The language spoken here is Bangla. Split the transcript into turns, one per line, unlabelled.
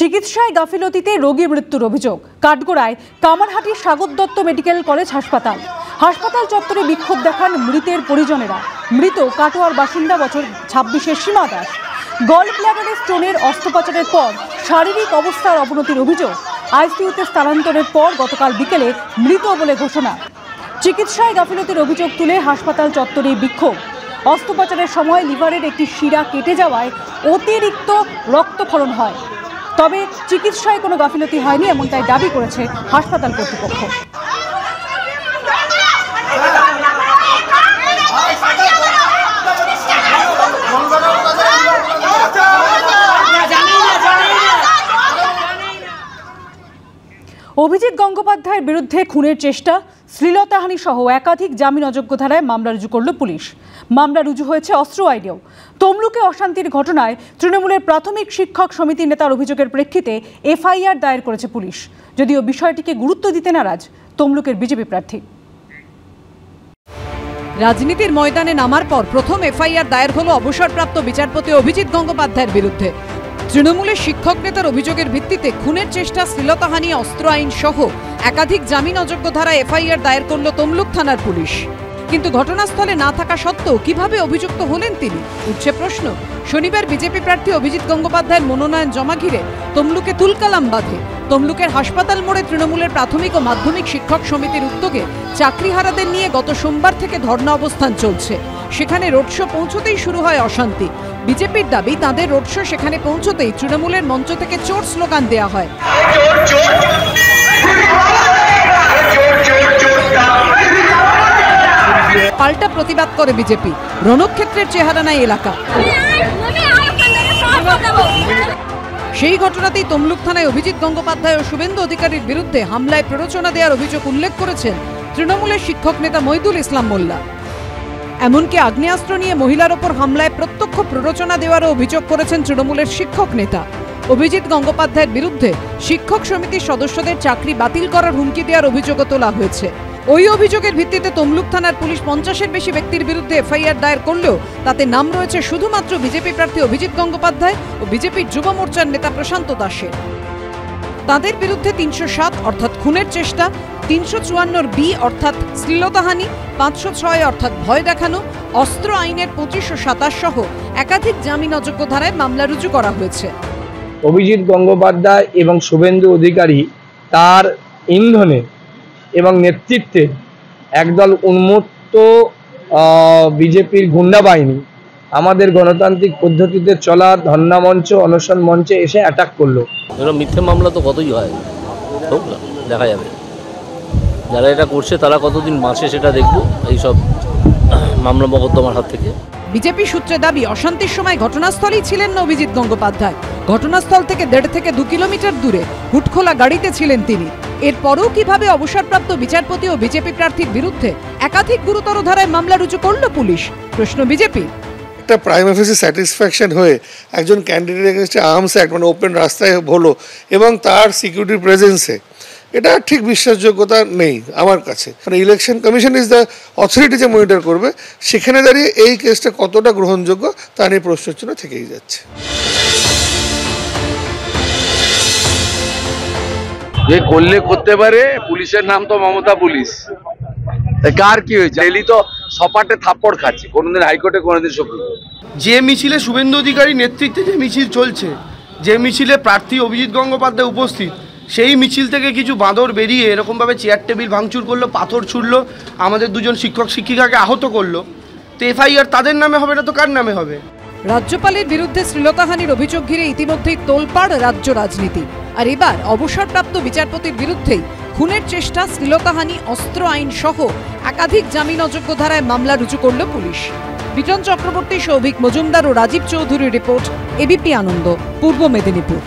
চিকিৎসায় গাফিলতিতে রোগী মৃত্যুর অভিযোগ। কাঠগোড়ায় কামারহাটির স্বাগত দত্ত মেডিকেল কলেজ হাসপাতাল চত্বরে বিক্ষোভ দেখান মৃতের পরিজনেরা। মৃত কাটোয়ার বাসিন্দা, বছর 26-এর সীমা দাস। গল ব্লাডারে স্টোনের অস্ত্রোপচারের পর শারীরিক অবস্থার অবনতির অভিযোগ। আইসিইউতে স্থানান্তরের পর গতকাল বিকেলে মৃত বলে ঘোষণা। চিকিৎসায় গাফিলতির অভিযোগ তুলে হাসপাতাল চত্বরে বিক্ষোভ। অস্ত্রোপচারের সময় লিভারের একটি শিরা কেটে যাওয়ায় অতিরিক্ত রক্তক্ষরণ হয়। তবে চিকিৎসায় কোনো গাফিলতি হয়নি এমনটাই দাবি করেছে হাসপাতাল কর্তৃপক্ষ। অভিজিৎ গঙ্গোপাধ্যায়ের বিরুদ্ধে খুনের চেষ্টা, শ্লীলতাহানি সহ একাধিক জামিন অযোগ্য ধারায় মামলা রুজু করল পুলিশ। মামলা রুজু হয়েছে অস্ত্র আইনেও। তমলুকে অশান্তির ঘটনায় তৃণমূলের প্রাথমিক শিক্ষক সমিতির নেতার অভিযোগের প্রেক্ষিতে এফআইআর দায়ের করেছে পুলিশ, যদিও বিষয়টিকে গুরুত্ব দিতে নারাজ তমলুকের বিজেপি প্রার্থী।
রাজনীতির ময়দানে নামার পর প্রথম এফআইআর দায়ের হলো অবসরপ্রাপ্ত বিচারপতি অভিজিৎ গঙ্গোপাধ্যায়ের বিরুদ্ধে। তৃণমূলের শিক্ষক নেতার অভিযোগের ভিত্তিতে খুনের চেষ্টা, শ্লীলতাহানি, অস্ত্র আইন সহ একাধিক জামিন অযোগ্য ধারায় এফআইআর দায়ের করল তমলুক থানার পুলিশ। কিন্তু ঘটনাস্থলে না থাকা সত্ত্বেও কিভাবে অভিযুক্ত হলেন তিনি, উঠছে প্রশ্ন। শনিবার বিজেপি প্রার্থী অভিজিৎ গঙ্গোপাধ্যায়ের মনোনয়ন জমা ঘিরে তমলুকে তুলকালাম বাঁধে। তমলুকের হাসপাতাল মোড়ে তৃণমূলের প্রাথমিক ও মাধ্যমিক শিক্ষক সমিতির উদ্যোগে চাকরিহারাদের নিয়ে গত সোমবার থেকে ধর্ণা অবস্থান চলছে। সেখানে রোড শো পৌঁছতেই শুরু হয় অশান্তি। বিজেপির দাবি, তাদের রোড শো সেখানে পৌঁছতেই তৃণমূলের মঞ্চ থেকে চোর স্লোগান দেয়া হয়। পাল্টা প্রতিবাদ করে বিজেপি। রণক্ষেত্রের চেহারা নাই এলাকা। সেই ঘটনাতেই তমলুক থানায় অভিজিৎ গঙ্গোপাধ্যায় ও শুভেন্দু অধিকারীর বিরুদ্ধে হামলায় প্ররোচনা দেওয়ার অভিযোগ উল্লেখ করেছেন তৃণমূলের শিক্ষক নেতা মইদুল ইসলাম মোল্লা। এমনকি আগ্নেয়াস্ত্র নিয়ে মহিলার ওপর হামলায় প্রত্যক্ষ প্ররোচনা দেওয়ারও অভিযোগ করেছেন তৃণমূলের শিক্ষক নেতা। অভিজিৎ গঙ্গোপাধ্যায়ের বিরুদ্ধে শিক্ষক সমিতির সদস্যদের চাকরি বাতিল করার হুমকি দেওয়ার অভিযোগও তোলা হয়েছে। ওই অভিযোগের ভিত্তিতে তমলুক থানার পুলিশ 50-এর বেশি ব্যক্তির বিরুদ্ধে এফআইআর দায়ের করলেও তাতে নাম রয়েছে শুধুমাত্র বিজেপি প্রার্থী অভিজিৎ গঙ্গোপাধ্যায় ও বিজেপির যুব মোর্চার নেতা প্রশান্ত দাসের। তাদের বিরুদ্ধে 307 অর্থাৎ খুনের চেষ্টা, 354 বি অর্থাৎ শ্লীলতাহানি, 506 অর্থাৎ ভয় দেখানো, অস্ত্র আইনের 25 ও 27 সহ একাধিক জামিন অযোগ্য ধারায় মামলা রুজু করা হয়েছে।
অভিজিৎ গঙ্গোপাধ্যায় এবং শুভেন্দু অধিকারী তার ইন্ধনে এবং নেতৃত্বে একদল উন্মত্ত বিজেপির গুন্ডা বাহিনী আমাদের গণতান্ত্রিক পদ্ধতিতে চলা ধর্ণা মঞ্চ, অনশন মঞ্চে এসে অ্যাটাক করলো।
মিথ্যে মামলা তো কতই হয়, দেখা যাবে। যারা এটা করছে তারা কতদিন বাঁচে সেটা দেখব এইসব মামলা মকদ্দমার হাত থেকে।
বিজেপি সূত্রে দাবি, অশান্তির সময় ঘটনাস্থলেই ছিলেন না অভিজিৎ গঙ্গোপাধ্যায়। ঘটনাস্থল থেকে 1.5 থেকে 2 কিলোমিটার দূরে হুটখোলা গাড়িতে ছিলেন তিনি। এরপরও কিভাবে অবসরপ্রাপ্ত বিচারপতি ও বিজেপি প্রার্থীর বিরুদ্ধে একাধিক গুরুতর ধারায় মামলা রুজু করল পুলিশ, প্রশ্ন বিজেপি।
একটা প্রাইম অফিসে স্যাটিসফ্যাকশন হয়ে একজন ক্যান্ডিডেট এগেনস্টে আর্মস অ্যাক্ট মানে ওপেন রাস্তায় হলো এবং তার সিকিউরিটি প্রেজেন্সে, এটা ঠিক বিশ্বাসযোগ্যতা নেই আমার কাছে। মানে election commission is the authority যে মনিটর করবে, সেখানে দাঁড়িয়ে এই কেসটা কতটা গ্রহণযোগ্য তা নিয়ে প্রশ্নচিহ্ন থেকেই যাচ্ছে।
যে করলে করতে পারে, পুলিশের নাম তো মমতা পুলিশ। কার কি হয়েছে? ডেলি তো সপাটে থাপ্পড় খাচ্ছে, কোনোদিন হাইকোর্টে, কোনোদিন সুপ্রিম কোর্টে।
যে মিছিলে শুভেন্দু অধিকারী নেতৃত্বে যে মিছিল চলছে, যে মিছিলে প্রার্থী অভিজিৎ গঙ্গোপাধ্যায় উপস্থিত, সেই মিছিল থেকে কিছু বাঁদর বেরিয়ে এরকমভাবে চেয়ার টেবিল ভাঙচুর করলো, পাথর ছুড়লো, আমাদের 2জন শিক্ষক শিক্ষিকাকে আহত করলো। তো এফআইআর তাদের নামে হবে না তো কার নামে হবে?
রাজ্যপালের বিরুদ্ধে শ্লীলতাহানির অভিযোগ ঘিরে ইতিমধ্যেই তোলপাড় রাজ্য রাজনীতি। আর এবার অবসরপ্রাপ্ত বিচারপতির বিরুদ্ধেই খুনের চেষ্টা, শ্লীলতাহানি, অস্ত্র আইন সহ একাধিক জামিন অযোগ্য ধারায় মামলা রুজু করল পুলিশ। বিজন চক্রবর্তী, সৌভিক মজুমদার ও রাজীব চৌধুরীর রিপোর্ট, এবিপি আনন্দ, পূর্ব মেদিনীপুর।